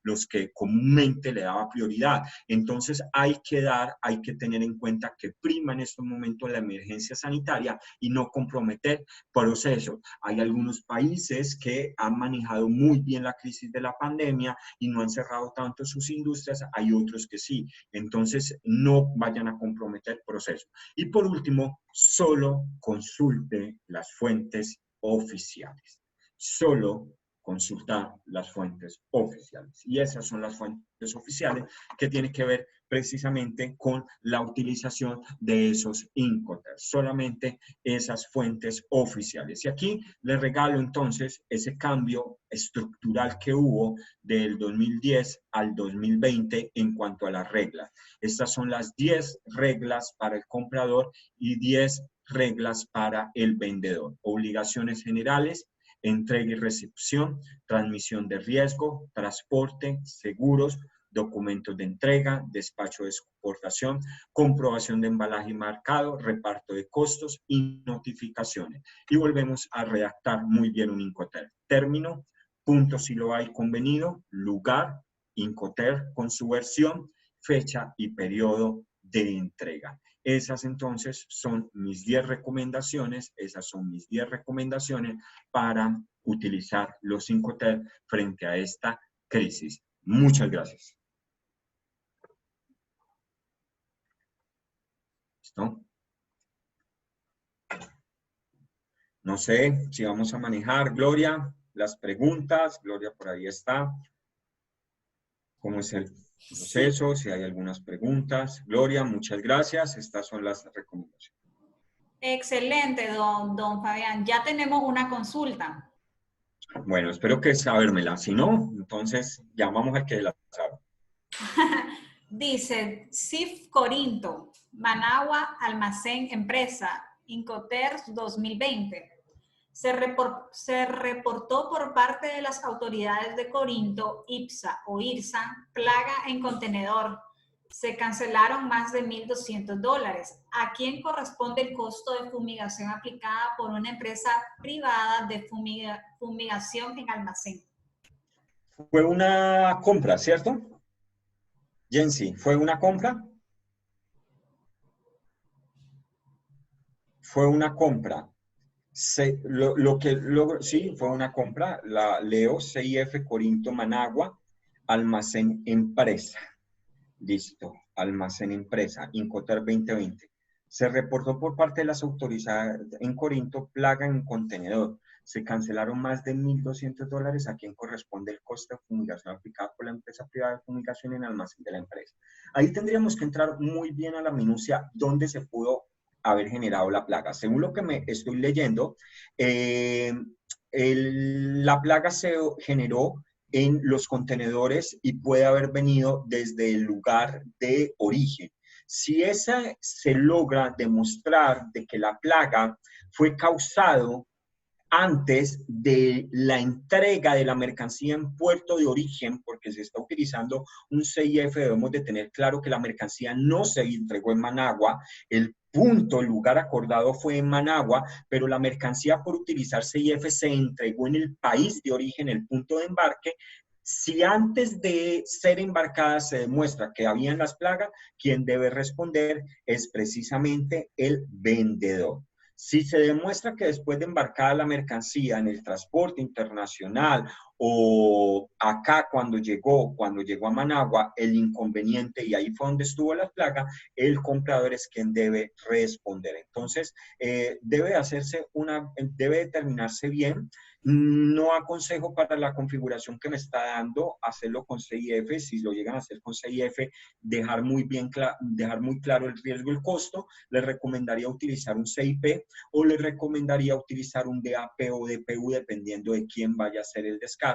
A: los que comúnmente le daba prioridad. Entonces hay que tener en cuenta que prima en estos momentos la emergencia sanitaria y no comprometer procesos. Hay algunos países que han manejado muy bien la crisis de la pandemia y no han cerrado tanto sus industrias, hay otros que sí. Entonces, no vayan a comprometer procesos. Y por último, solo consulte las fuentes oficiales. Solo consultar las fuentes oficiales. Y esas son las fuentes oficiales que tienen que ver precisamente con la utilización de esos Incoterms. Solamente esas fuentes oficiales. Y aquí les regalo entonces ese cambio estructural que hubo del 2010 al 2020 en cuanto a las reglas. Estas son las 10 reglas para el comprador y 10 reglas para el vendedor. Obligaciones generales, entrega y recepción, transmisión de riesgo, transporte, seguros, documentos de entrega, despacho de exportación, comprobación de embalaje y marcado, reparto de costos y notificaciones. Y volvemos a redactar muy bien un Incoterm. Término, punto si lo hay convenido, lugar, Incoterm con su versión, fecha y periodo de entrega. Esas entonces son mis 10 recomendaciones, para utilizar los Incoterm frente a esta crisis. Muchas gracias. ¿Listo? No sé si vamos a manejar, Gloria, las preguntas. Gloria por ahí está. ¿Cómo es el proceso? Si hay algunas preguntas. Gloria, muchas gracias. Estas son las recomendaciones.
B: Excelente, don Fabián. Ya tenemos una consulta.
A: Bueno, espero que sabérmela. Si no, entonces llamamos al que la sabe.
B: Dice, CIF Corinto, Managua, Almacén, Empresa, Incoterms 2020. Se reportó por parte de las autoridades de Corinto, IPSA o IRSA, plaga en contenedor. Se cancelaron más de $1,200. ¿A quién corresponde el costo de fumigación aplicada por una empresa privada de fumigación en almacén?
A: Fue una compra, ¿cierto? Jensi, ¿fue una compra? Fue una compra. Sí, fue una compra. La leo CIF Corinto Managua, almacén empresa. Listo, almacén empresa, Incoterm 2020. Se reportó por parte de las autoridades en Corinto plaga en contenedor. Se cancelaron más de $1,200. ¿A quién corresponde el costo de fumigación aplicado por la empresa privada de fumigación en almacén de la empresa? Ahí tendríamos que entrar muy bien a la minucia dónde se pudo haber generado la plaga. Según lo que me estoy leyendo, la plaga se generó en los contenedores y puede haber venido desde el lugar de origen. Si esa se logra demostrar de que la plaga fue causado antes de la entrega de la mercancía en puerto de origen, porque se está utilizando un CIF, debemos de tener claro que la mercancía no se entregó en Managua, el lugar acordado fue en Managua, pero la mercancía por utilizar CIF se entregó en el país de origen, el punto de embarque. Si antes de ser embarcada se demuestra que habían las plagas, quien debe responder es precisamente el vendedor. Si se demuestra que después de embarcada la mercancía en el transporte internacional o acá cuando llegó a Managua, el inconveniente, y ahí fue donde estuvo la plaga, el comprador es quien debe responder. Entonces, debe determinarse bien. No aconsejo para la configuración que me está dando hacerlo con CIF. Si lo llegan a hacer con CIF, dejar muy claro el riesgo y el costo. Les recomendaría utilizar un CIP o les recomendaría utilizar un DAP o DPU dependiendo de quién vaya a hacer el descargue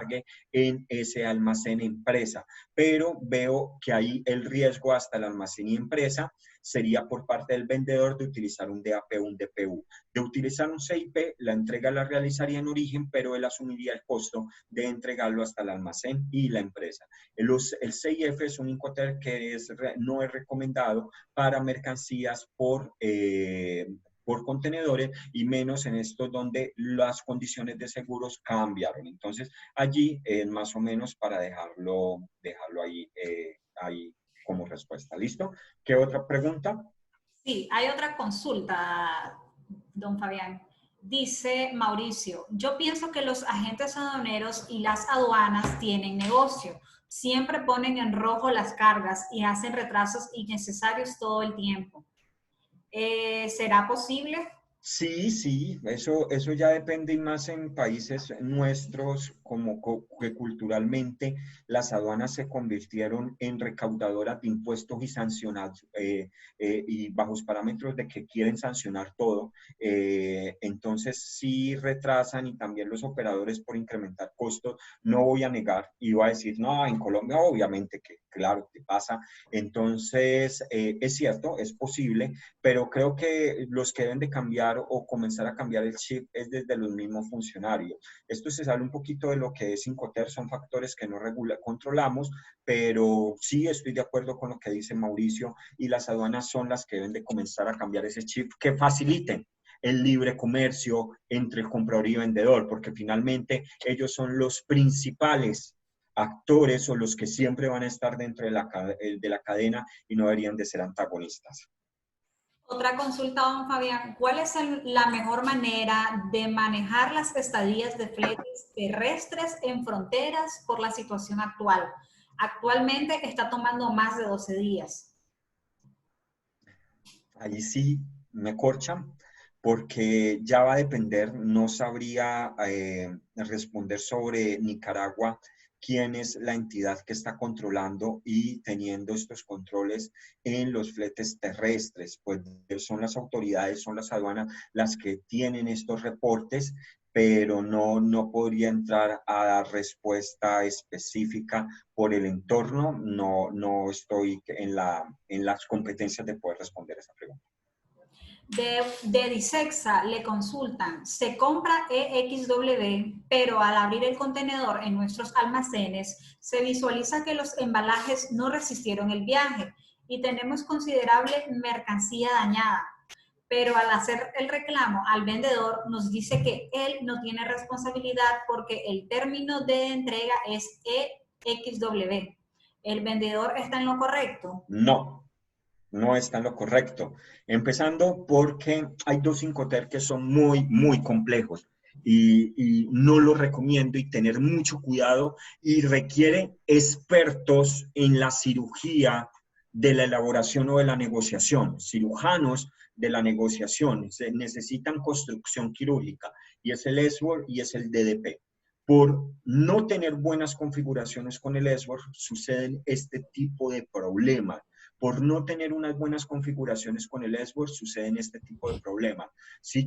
A: en ese almacén empresa. Pero veo que ahí el riesgo hasta el almacén y empresa sería por parte del vendedor de utilizar un DAP o un DPU. De utilizar un CIP, la entrega la realizaría en origen, pero él asumiría el costo de entregarlo hasta el almacén y la empresa. El CIF es un Incoterm que no es recomendado para mercancías por contenedores y menos en estos donde las condiciones de seguros cambiaron. Entonces, allí más o menos para dejarlo ahí como respuesta. ¿Listo? ¿Qué otra pregunta?
B: Sí, hay otra consulta, don Fabián. Dice Mauricio, yo pienso que los agentes aduaneros y las aduanas tienen negocio. Siempre ponen en rojo las cargas y hacen retrasos innecesarios todo el tiempo. ¿Será posible?
A: Sí, sí, eso ya depende y más en países nuestros, como que culturalmente las aduanas se convirtieron en recaudadoras de impuestos y sancionadas y bajos parámetros de que quieren sancionar todo. Entonces sí retrasan y también los operadores por incrementar costos. No voy a negar, iba a decir, no, en Colombia obviamente que claro que pasa. Entonces es cierto, es posible, pero creo que los que deben de cambiar o comenzar a cambiar el chip es desde los mismos funcionarios. Esto se sale un poquito de lo que es Incoterm, son factores que no controlamos, pero sí estoy de acuerdo con lo que dice Mauricio y las aduanas son las que deben de comenzar a cambiar ese chip que faciliten el libre comercio entre el comprador y vendedor, porque finalmente ellos son los principales actores o los que siempre van a estar dentro de la cadena y no deberían de ser antagonistas.
B: Otra consulta, don Fabián. ¿Cuál es la mejor manera de manejar las estadías de fletes terrestres en fronteras por la situación actual? Actualmente está tomando más de 12 días.
A: Ahí sí me corchan porque ya va a depender, no sabría responder sobre Nicaragua quién es la entidad que está controlando y teniendo estos controles en los fletes terrestres, pues son las autoridades, son las aduanas las que tienen estos reportes, pero no podría entrar a dar respuesta específica por el entorno, no estoy en las competencias de poder responder esa pregunta.
B: De Disexa le consultan, se compra EXW, pero al abrir el contenedor en nuestros almacenes se visualiza que los embalajes no resistieron el viaje y tenemos considerable mercancía dañada. Pero al hacer el reclamo al vendedor nos dice que él no tiene responsabilidad porque el término de entrega es EXW. ¿El vendedor está en lo correcto?
A: No está en lo correcto. Empezando porque hay dos Incoterm que son muy complejos y no los recomiendo y tener mucho cuidado y requiere expertos en la cirugía de la elaboración o de la negociación, cirujanos de la negociación. Se necesitan construcción quirúrgica y es el SWOR y es el DDP. Por no tener buenas configuraciones con el SWOR suceden este tipo de problemas. Por no tener unas buenas configuraciones con el SWOR suceden este tipo de problemas. Si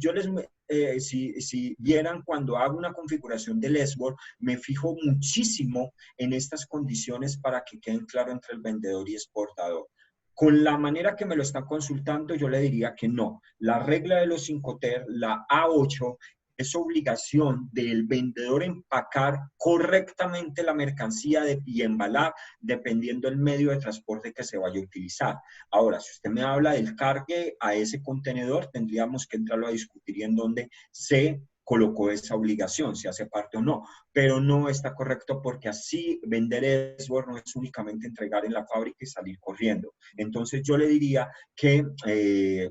A: vieran cuando hago una configuración del SWOR, me fijo muchísimo en estas condiciones para que queden claro entre el vendedor y exportador. Con la manera que me lo están consultando, yo le diría que no. La regla de los Incoterm, la A8, es obligación del vendedor empacar correctamente la mercancía y embalar dependiendo del medio de transporte que se vaya a utilizar. Ahora, si usted me habla del cargue a ese contenedor, tendríamos que entrarlo a discutir y en dónde se colocó esa obligación, si hace parte o no, pero no está correcto porque así vender SWOR no es únicamente entregar en la fábrica y salir corriendo. Entonces yo le diría que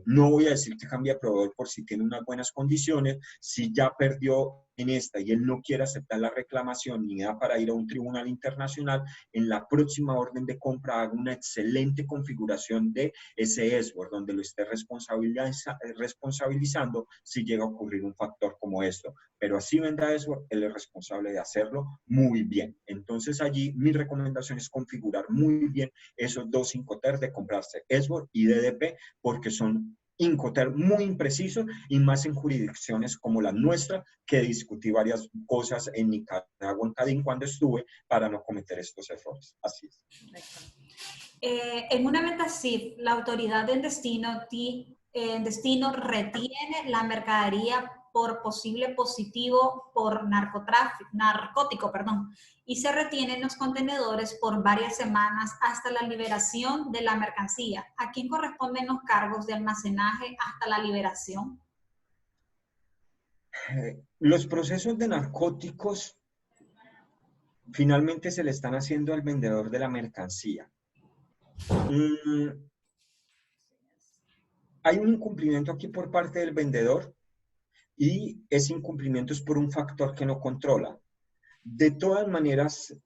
A: no voy a decir que cambie de proveedor por si tiene unas buenas condiciones, si ya perdió en esta y él no quiere aceptar la reclamación ni da para ir a un tribunal internacional, en la próxima orden de compra haga una excelente configuración de ese SWOR donde lo esté responsabilizando si llega a ocurrir un factor como esto. Pero así venda SWOR, él es responsable de hacerlo muy bien. Entonces allí mi recomendación es configurar muy bien esos dos Incoterm de comprarse SWOR y DDP porque son Incoterm muy imprecisos y más en jurisdicciones como la nuestra, que discutí varias cosas en Nicaragua, en Cadín, cuando estuve, para no cometer estos errores. Así es.
B: En una venta CIF, la autoridad en destino retiene la mercadería por posible positivo por narcótico, y se retienen los contenedores por varias semanas hasta la liberación de la mercancía. ¿A quién corresponden los cargos de almacenaje hasta la liberación?
A: Los procesos de narcóticos finalmente se le están haciendo al vendedor de la mercancía. Hay un incumplimiento aquí por parte del vendedor y ese incumplimiento es por un factor que no controla. De todas maneras,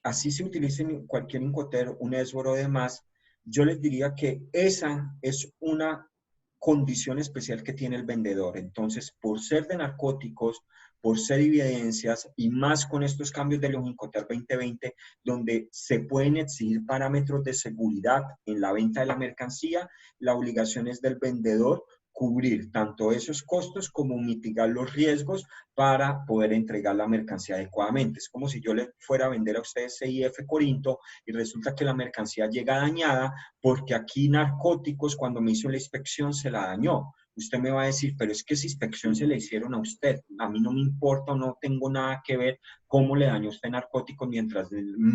A: así se utilice en cualquier Incoterm, un esboro o demás, yo les diría que esa es una condición especial que tiene el vendedor. Entonces, por ser de narcóticos, por ser evidencias y más con estos cambios de los Incoterm 2020, donde se pueden exigir parámetros de seguridad en la venta de la mercancía, la obligación es del vendedor cubrir tanto esos costos como mitigar los riesgos para poder entregar la mercancía adecuadamente. Es como si yo le fuera a vender a ustedes CIF Corinto y resulta que la mercancía llega dañada porque aquí Narcóticos cuando me hizo la inspección se la dañó. Usted me va a decir, pero es que esa inspección se le hicieron a usted. A mí no me importa, no tengo nada que ver cómo le dañó usted Narcóticos mientras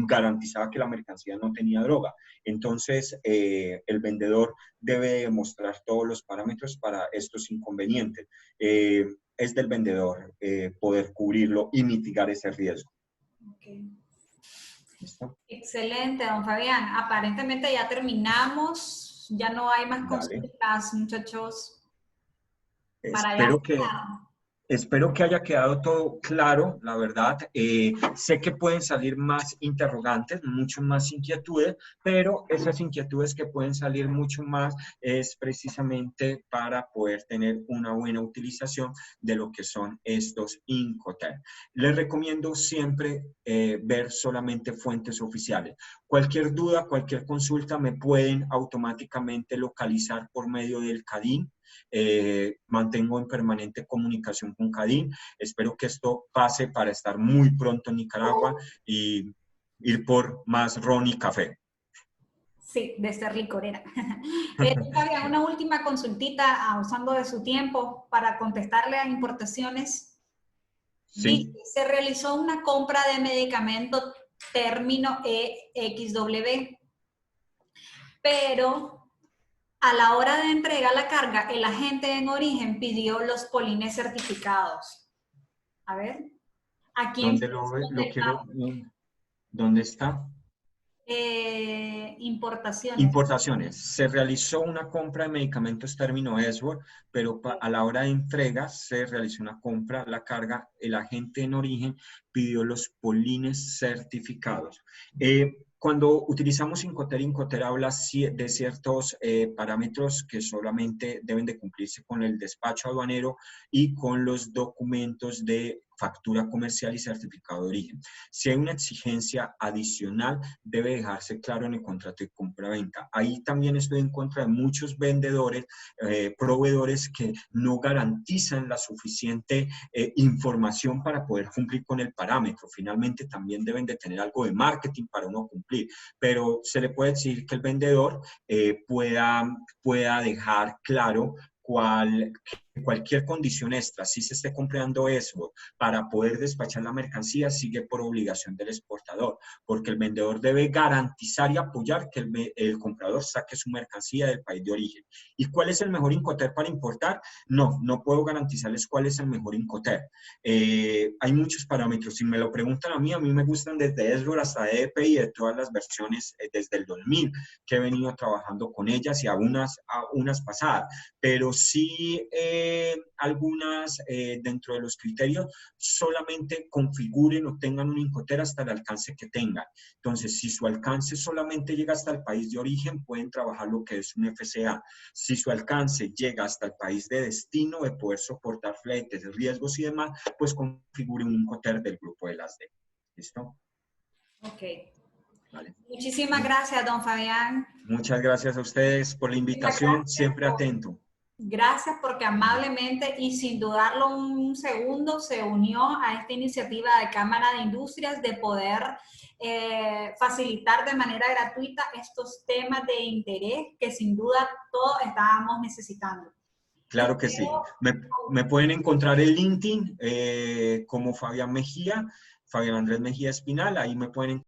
A: garantizaba que la mercancía no tenía droga. Entonces, el vendedor debe demostrar todos los parámetros para estos inconvenientes. Es del vendedor poder cubrirlo y mitigar ese riesgo.
B: Okay.
A: ¿Listo?
B: Excelente, don Fabián. Aparentemente ya terminamos. Ya no hay más consultas, muchachos.
A: Espero que haya quedado todo claro, la verdad. Sé que pueden salir más interrogantes, mucho más inquietudes, pero esas inquietudes que pueden salir mucho más es precisamente para poder tener una buena utilización de lo que son estos Incoterm. Les recomiendo siempre ver solamente fuentes oficiales. Cualquier duda, cualquier consulta me pueden automáticamente localizar por medio del CADIN. Mantengo en permanente comunicación con CADIN. Espero que esto pase para estar muy pronto en Nicaragua y ir por más ron y café.
B: Sí, de ser licorera. Fabián, una última consultita usando de su tiempo para contestarle a importaciones.
A: Sí.
B: Se realizó una compra de medicamento término EXW, pero a la hora de entregar la carga, el agente en origen pidió los polines certificados. A ver, ¿a quién?
A: ¿Dónde está?
B: Importaciones.
A: Importaciones. Se realizó una compra de medicamentos término ESWOR, pero a la hora de entrega se realizó una compra, la carga, el agente en origen pidió los polines certificados. Cuando utilizamos Incoterm habla de ciertos parámetros que solamente deben de cumplirse con el despacho aduanero y con los documentos de factura comercial y certificado de origen. Si hay una exigencia adicional, debe dejarse claro en el contrato de compra-venta. Ahí también estoy en contra de muchos vendedores, proveedores que no garantizan la suficiente información para poder cumplir con el parámetro. Finalmente también deben de tener algo de marketing para uno cumplir, pero se le puede decir que el vendedor pueda dejar claro cualquier condición extra, si se esté comprando eso para poder despachar la mercancía, sigue por obligación del exportador, porque el vendedor debe garantizar y apoyar que el comprador saque su mercancía del país de origen. ¿Y cuál es el mejor Incoterm para importar? No puedo garantizarles cuál es el mejor Incoterm. Hay muchos parámetros. Si me lo preguntan a mí me gustan desde ESBOR hasta EDP y de todas las versiones desde el 2000 que he venido trabajando con ellas y a unas pasadas, pero sí algunas dentro de los criterios solamente configuren o tengan un Incoterm hasta el alcance que tengan. Entonces, si su alcance solamente llega hasta el país de origen, pueden trabajar lo que es un FCA. Si su alcance llega hasta el país de destino, de poder soportar fletes, riesgos y demás, pues configure un Incoterm del grupo de las D. ¿Listo?
B: Ok.
A: Vale.
B: Muchísimas gracias, don Fabián.
A: Muchas gracias a ustedes por la invitación, siempre atento.
B: Gracias porque amablemente y sin dudarlo un segundo se unió a esta iniciativa de Cámara de Industrias de poder facilitar de manera gratuita estos temas de interés que sin duda todos estábamos necesitando.
A: Claro que sí. Me pueden encontrar en LinkedIn como Fabián Mejía, Fabián Andrés Mejía Espinal, ahí me pueden